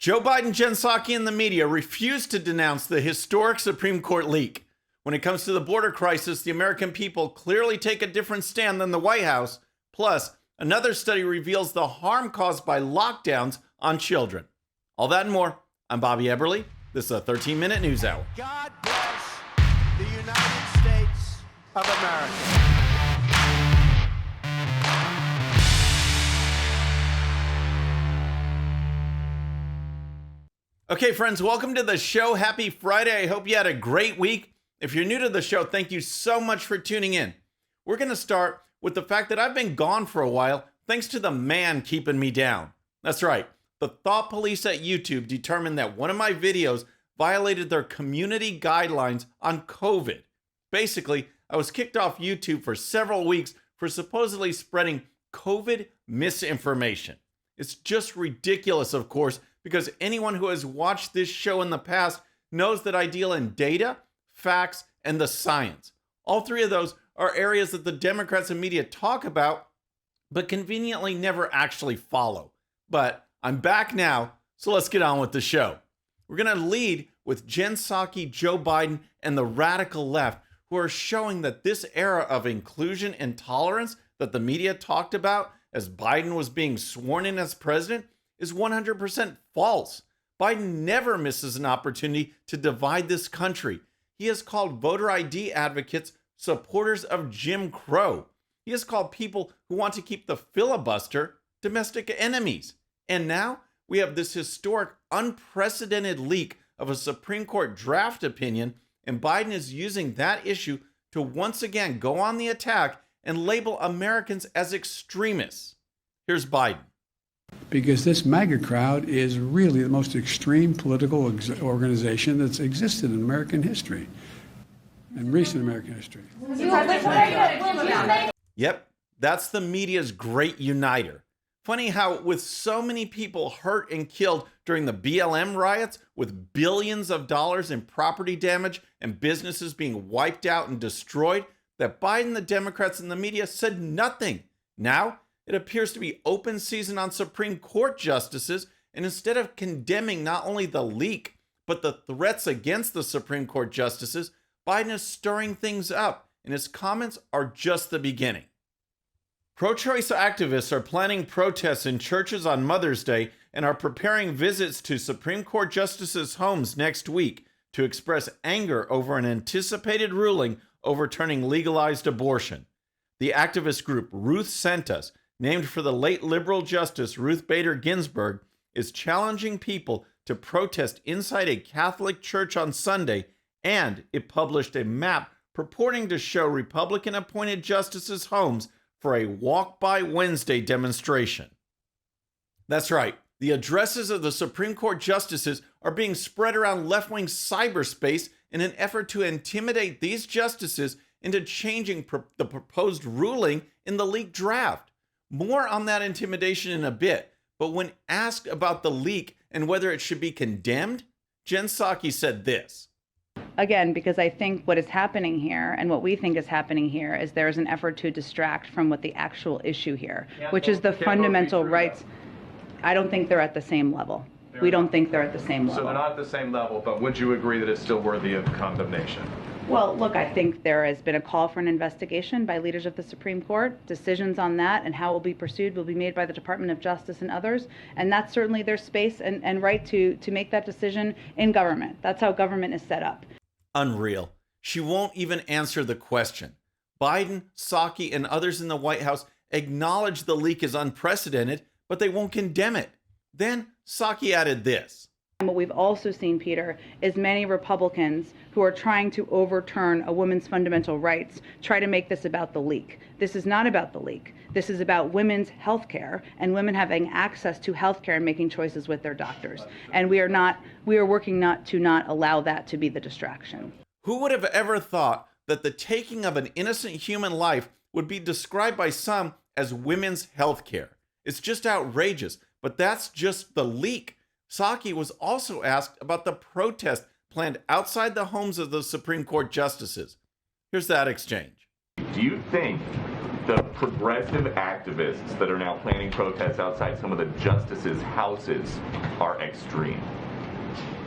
Joe Biden, Jen Psaki, and the media refuse to denounce the historic Supreme Court leak. When it comes to the border crisis, the American people clearly take a different stand than the White House. Plus, another study reveals the harm caused by lockdowns on children. All that and more. I'm Bobby Eberle. This is a 13-minute news hour. God bless the United States of America. Okay, friends, welcome to the show. Happy Friday. I hope you had a great week. If you're new to the show, thank you so much for tuning in. We're going to start with the fact that I've been gone for a while thanks to the man keeping me down. That's right. The thought police at YouTube determined that one of my videos violated their community guidelines on COVID. Basically, I was kicked off YouTube for several weeks for supposedly spreading COVID misinformation. It's just ridiculous, of course, because anyone who has watched this show in the past knows that I deal in data, facts, and the science. All three of those are areas that the Democrats and media talk about, but conveniently never actually follow. But I'm back now, so let's get on with the show. We're going to lead with Jen Psaki, Joe Biden, and the radical left, who are showing that this era of inclusion and tolerance that the media talked about as Biden was being sworn in as president is 100% false. Biden never misses an opportunity to divide this country. He has called voter ID advocates supporters of Jim Crow. He has called people who want to keep the filibuster domestic enemies. And now we have this historic, unprecedented leak of a Supreme Court draft opinion, and Biden is using that issue to once again go on the attack and label Americans as extremists. Here's Biden. Because this MAGA crowd is really the most extreme political organization that's existed in American history, in recent American history. Yep, that's the media's great uniter. Funny how with so many people hurt and killed during the BLM riots, with billions of dollars in property damage and businesses being wiped out and destroyed, that Biden, the Democrats, and the media said nothing. Now, it appears to be open season on Supreme Court justices, and instead of condemning not only the leak, but the threats against the Supreme Court justices, Biden is stirring things up, and his comments are just the beginning. Pro-choice activists are planning protests in churches on Mother's Day and are preparing visits to Supreme Court justices' homes next week to express anger over an anticipated ruling overturning legalized abortion. The activist group Ruth Sent Us, named for the late liberal Justice Ruth Bader Ginsburg, is challenging people to protest inside a Catholic church on Sunday, and it published a map purporting to show Republican-appointed justices' homes for a Walk by Wednesday demonstration. That's right, the addresses of the Supreme Court justices are being spread around left-wing cyberspace in an effort to intimidate these justices into changing the proposed ruling in the leaked draft. More on that intimidation in a bit, but when asked about the leak and whether it should be condemned, Jen Psaki said this. Again, because I think what is happening here and what we think is happening here is there is an effort to distract from what the actual issue here, which is the fundamental rights. I don't think they're at the same level. We don't think they're at the same level. So they're not at the same level, but would you agree that it's still worthy of condemnation? Well, look, I think there has been a call for an investigation by leaders of the Supreme Court. Decisions on that and how it will be pursued will be made by the Department of Justice and others. And that's certainly their space and right to make that decision in government. That's how government is set up. Unreal. She won't even answer the question. Biden, Psaki, and others in the White House acknowledge the leak is unprecedented, but they won't condemn it. Then Psaki added this. And what we've also seen, Peter, is many Republicans who are trying to overturn a woman's fundamental rights try to make this about the leak. This is not about the leak. This is about women's health care and women having access to health care and making choices with their doctors. And we are working to not allow that to be the distraction. Who would have ever thought that the taking of an innocent human life would be described by some as women's health care? It's just outrageous, but that's just the leak. Psaki was also asked about the protest planned outside the homes of the Supreme Court justices. Here's that exchange. Do you think the progressive activists that are now planning protests outside some of the justices' houses are extreme.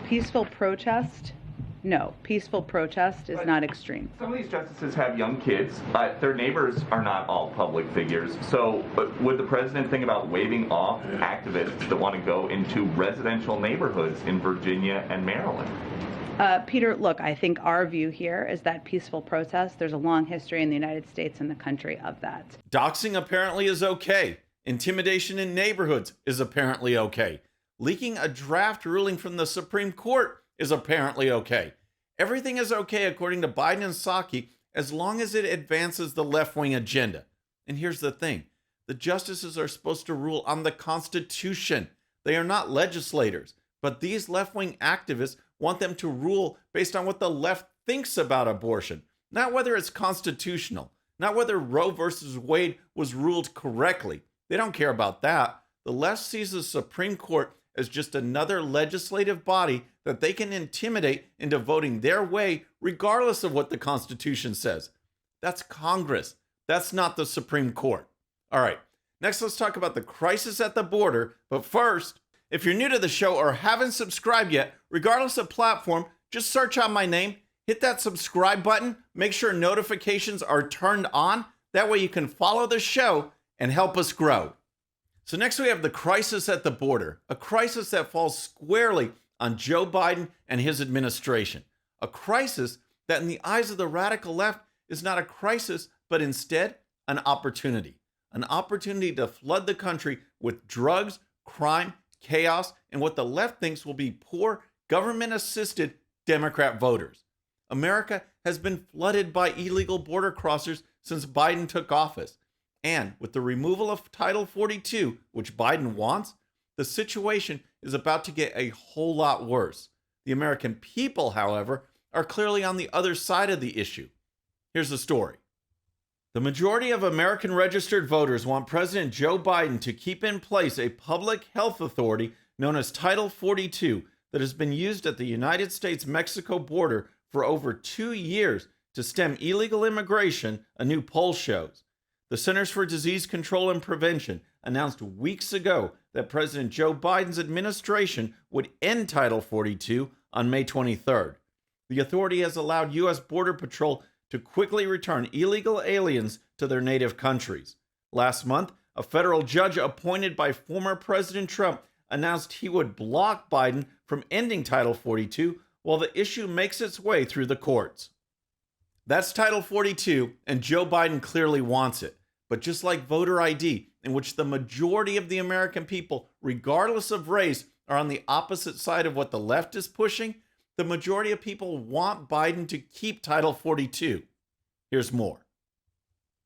Peaceful protest? No, peaceful protest is not extreme. Some of these justices have young kids. Their neighbors are not all public figures. So would the president think about waiving off activists that want to go into residential neighborhoods in Virginia and Maryland? Peter, look, I think our view here is that peaceful protest, there's a long history in the United States and the country of that. Doxing apparently is okay. Intimidation in neighborhoods is apparently okay. Leaking a draft ruling from the Supreme Court is apparently okay. Everything is okay according to Biden and Psaki as long as it advances the left-wing agenda. And here's the thing. The justices are supposed to rule on the Constitution. They are not legislators. But these left-wing activists want them to rule based on what the left thinks about abortion, not whether it's constitutional, not whether Roe versus Wade was ruled correctly. They don't care about that. The left sees the Supreme Court as just another legislative body that they can intimidate into voting their way regardless of what the Constitution says. That's Congress. That's not the Supreme Court. All right, next let's talk about the crisis at the border. But first, if you're new to the show or haven't subscribed yet, regardless of platform, just search out my name, hit that subscribe button, make sure notifications are turned on. That way you can follow the show and help us grow. So next we have the crisis at the border, a crisis that falls squarely on Joe Biden and his administration. A crisis that in the eyes of the radical left is not a crisis, but instead an opportunity. An opportunity to flood the country with drugs, crime, chaos, and what the left thinks will be poor, government-assisted Democrat voters. America has been flooded by illegal border crossers since Biden took office. And with the removal of Title 42, which Biden wants, the situation is about to get a whole lot worse. The American people, however, are clearly on the other side of the issue. Here's the story. The majority of American registered voters want President Joe Biden to keep in place a public health authority known as Title 42 that has been used at the United States-Mexico border for over 2 years to stem illegal immigration, a new poll shows. The Centers for Disease Control and Prevention announced weeks ago that President Joe Biden's administration would end Title 42 on May 23rd. The authority has allowed U.S. Border Patrol to quickly return illegal aliens to their native countries. Last month, a federal judge appointed by former President Trump announced he would block Biden from ending Title 42 while the issue makes its way through the courts. That's Title 42, and Joe Biden clearly wants it. But just like voter ID, in which the majority of the American people, regardless of race, are on the opposite side of what the left is pushing, the majority of people want Biden to keep Title 42. Here's more.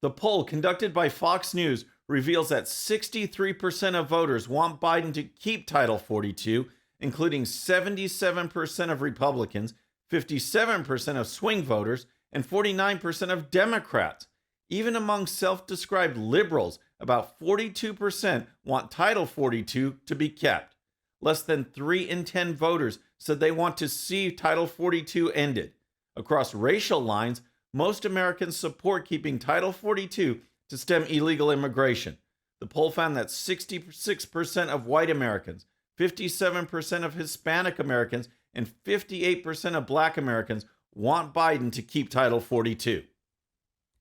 The poll conducted by Fox News reveals that 63% of voters want Biden to keep Title 42, including 77% of Republicans, 57% of swing voters, and 49% of Democrats. Even among self-described liberals, about 42% want Title 42 to be kept. Less than 3 in 10 voters said they want to see Title 42 ended. Across racial lines, most Americans support keeping Title 42 to stem illegal immigration. The poll found that 66% of white Americans, 57% of Hispanic Americans, and 58% of Black Americans want Biden to keep Title 42.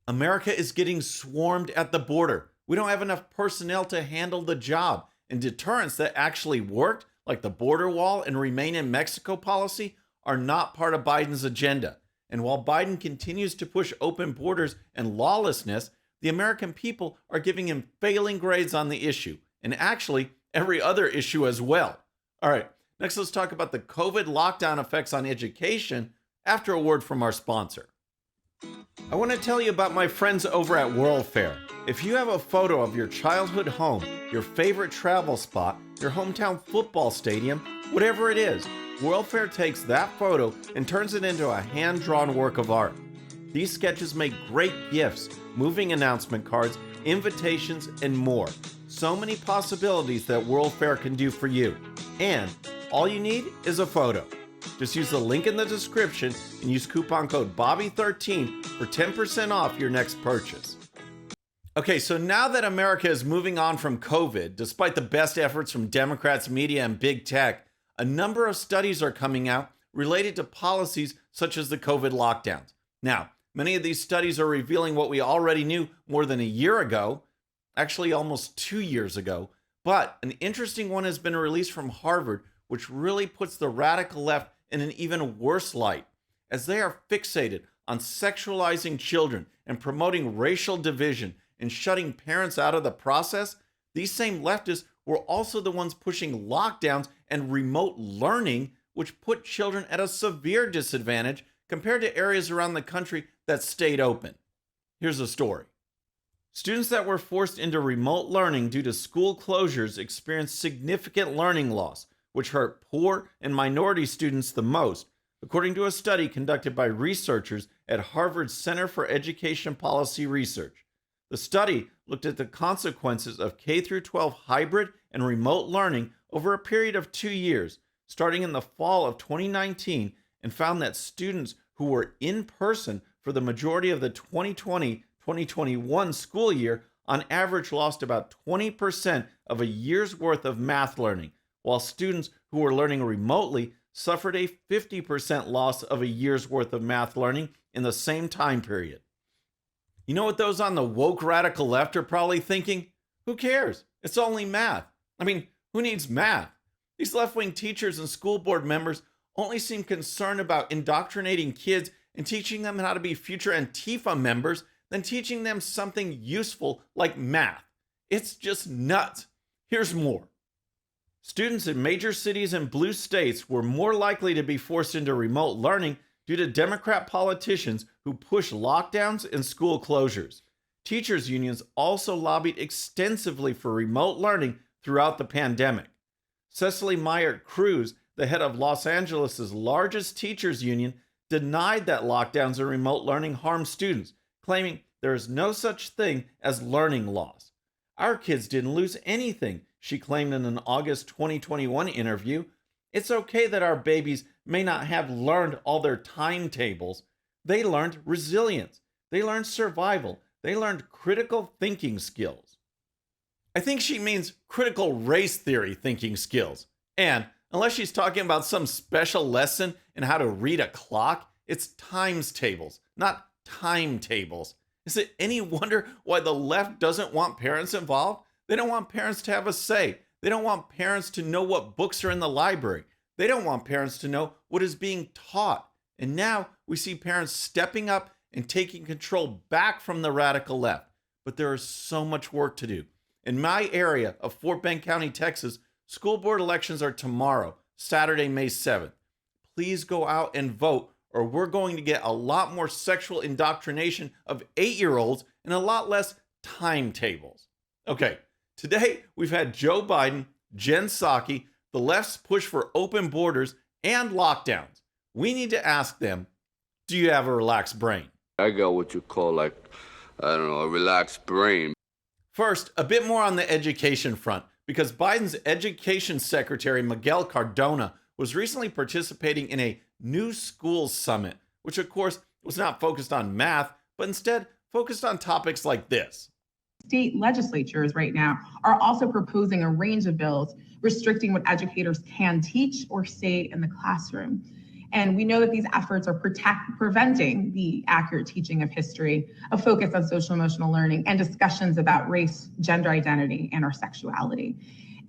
America is getting swarmed at the border. We don't have enough personnel to handle the job. And deterrents that actually worked, like the border wall and Remain in Mexico policy, are not part of Biden's agenda. And while Biden continues to push open borders and lawlessness, the American people are giving him failing grades on the issue, and actually every other issue as well. All right, next let's talk about the COVID lockdown effects on education after a word from our sponsor. I want to tell you about my friends over at World Fair. If you have a photo of your childhood home, your favorite travel spot, your hometown football stadium, whatever it is, World Fair takes that photo and turns it into a hand-drawn work of art. These sketches make great gifts, moving announcement cards, invitations, and more. So many possibilities that World Fair can do for you. And all you need is a photo. Just use the link in the description and use coupon code BOBBY13 for 10% off your next purchase. Okay, so now that America is moving on from COVID, despite the best efforts from Democrats, media, and big tech, a number of studies are coming out related to policies such as the COVID lockdowns. Now, many of these studies are revealing what we already knew more than a year ago, actually almost 2 years ago, but an interesting one has been released from Harvard, which really puts the radical left in an even worse light, as they are fixated on sexualizing children and promoting racial division and shutting parents out of the process. These same leftists were also the ones pushing lockdowns and remote learning, which put children at a severe disadvantage compared to areas around the country that stayed open. Here's a story. Students that were forced into remote learning due to school closures experienced significant learning loss, which hurt poor and minority students the most, according to a study conducted by researchers at Harvard's Center for Education Policy Research. The study looked at the consequences of K-12 hybrid and remote learning over a period of 2 years, starting in the fall of 2019, and found that students who were in person for the majority of the 2020-2021 school year on average lost about 20% of a year's worth of math learning, while students who were learning remotely suffered a 50% loss of a year's worth of math learning in the same time period. You know what those on the woke radical left are probably thinking? Who cares? It's only math. I mean, who needs math? These left-wing teachers and school board members only seem concerned about indoctrinating kids and teaching them how to be future Antifa members than teaching them something useful like math. It's just nuts. Here's more. Students in major cities and blue states were more likely to be forced into remote learning due to Democrat politicians who push lockdowns and school closures. Teachers' unions also lobbied extensively for remote learning throughout the pandemic. Cecily Myert-Cruz, the head of Los Angeles' largest teachers' union, denied that lockdowns and remote learning harm students, claiming there is no such thing as learning loss. Our kids didn't lose anything, she claimed in an August 2021 interview. It's okay that our babies may not have learned all their timetables. They learned resilience. They learned survival. They learned critical thinking skills. I think she means critical race theory thinking skills. And unless she's talking about some special lesson in how to read a clock, it's times tables, not timetables. Is it any wonder why the left doesn't want parents involved? They don't want parents to have a say. They don't want parents to know what books are in the library. They don't want parents to know what is being taught. And now we see parents stepping up and taking control back from the radical left. But there is so much work to do. In my area of Fort Bend County, Texas, school board elections are tomorrow, Saturday, May 7th. Please go out and vote, or we're going to get a lot more sexual indoctrination of 8-year-olds and a lot less timetables. Okay, today we've had Joe Biden, Jen Psaki, the left's push for open borders, and lockdowns. We need to ask them, do you have a relaxed brain? I got what you call a relaxed brain. First, a bit more on the education front, because Biden's education secretary, Miguel Cardona, was recently participating in a New Schools Summit, which of course was not focused on math, but instead focused on topics like this. State legislatures right now are also proposing a range of bills restricting what educators can teach or say in the classroom. And we know that these efforts are preventing the accurate teaching of history, a focus on social emotional learning, and discussions about race, gender identity, and our sexuality.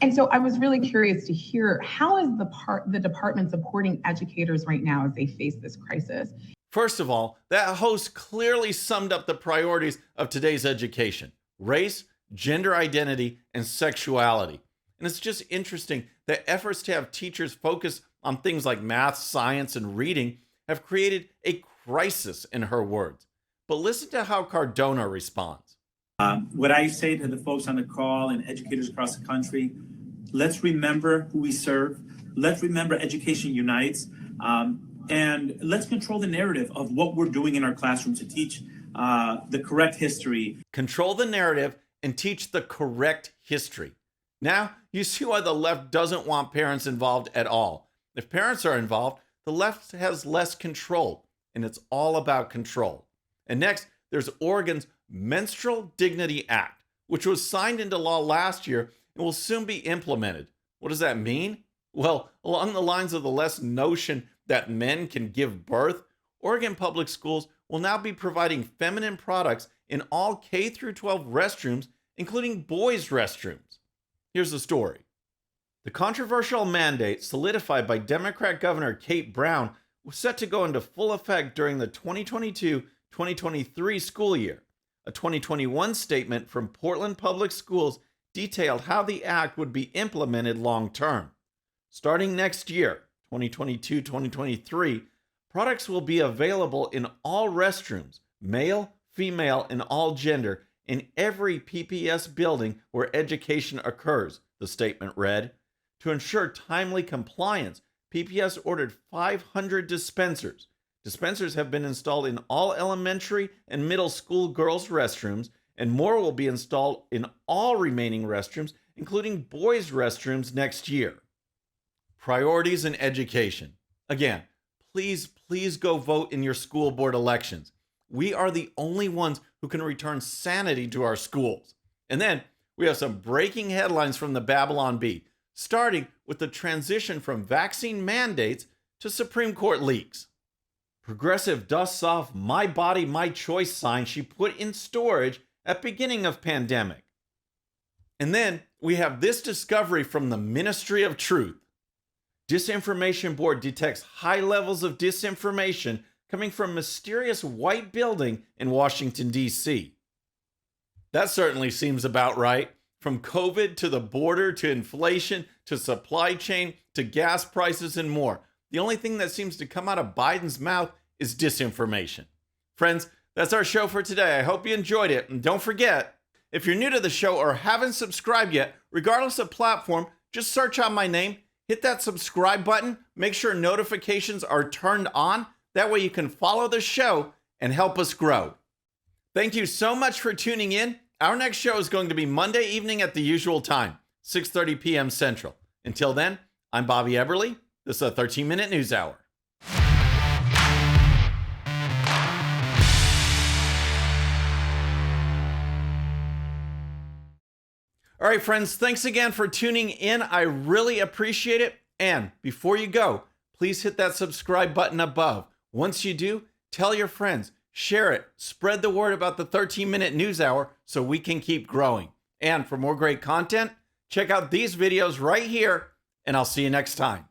And so I was really curious to hear, how is the department supporting educators right now as they face this crisis? First of all, that host clearly summed up the priorities of today's education: race, gender identity, and sexuality. And it's just interesting that efforts to have teachers focus on things like math, science, and reading have created a crisis, in her words. But listen to how Cardona responds. What I say to the folks on the call and educators across the country, let's remember who we serve. Let's remember education unites. And let's control the narrative of what we're doing in our classroom to teach the correct history. Control the narrative and teach the correct history. Now, you see why the left doesn't want parents involved at all. If parents are involved, the left has less control, and it's all about control. And next, there's Oregon's Menstrual Dignity Act, which was signed into law last year and will soon be implemented. What does that mean? Well, along the lines of the less notion that men can give birth, Oregon public schools will now be providing feminine products in all K through 12 restrooms, including boys' restrooms. Here's the story. The controversial mandate, solidified by Democrat Governor Kate Brown, was set to go into full effect during the 2022-2023 school year. A 2021 statement from Portland Public Schools detailed how the act would be implemented long term. Starting next year, 2022-2023, products will be available in all restrooms, male, female, and all gender, in every PPS building where education occurs, the statement read. To ensure timely compliance, PPS ordered 500 dispensers. Dispensers have been installed in all elementary and middle school girls' restrooms, and more will be installed in all remaining restrooms, including boys' restrooms next year. Priorities in education. Again, please go vote in your school board elections. We are the only ones who can return sanity to our schools. And then we have some breaking headlines from the Babylon Bee, starting with the transition from vaccine mandates to Supreme Court leaks. Progressive dusts off "My Body, My Choice" sign she put in storage at beginning of pandemic. And then we have this discovery from the Ministry of Truth. Disinformation Board detects high levels of disinformation coming from mysterious white building in Washington, D.C. That certainly seems about right. From COVID to the border to inflation to supply chain to gas prices and more. The only thing that seems to come out of Biden's mouth is disinformation. Friends, that's our show for today. I hope you enjoyed it. And don't forget, if you're new to the show or haven't subscribed yet, regardless of platform, just search out my name, hit that subscribe button, make sure notifications are turned on. That way you can follow the show and help us grow. Thank you so much for tuning in. Our next show is going to be Monday evening at the usual time, 6:30 p.m. Central. Until then, I'm Bobby Eberle. This is a 13-minute news hour. All right, friends, thanks again for tuning in. I really appreciate it. And before you go, please hit that subscribe button above. Once you do, tell your friends, share it, spread the word about the 13-minute news hour so we can keep growing. And for more great content, check out these videos right here, and I'll see you next time.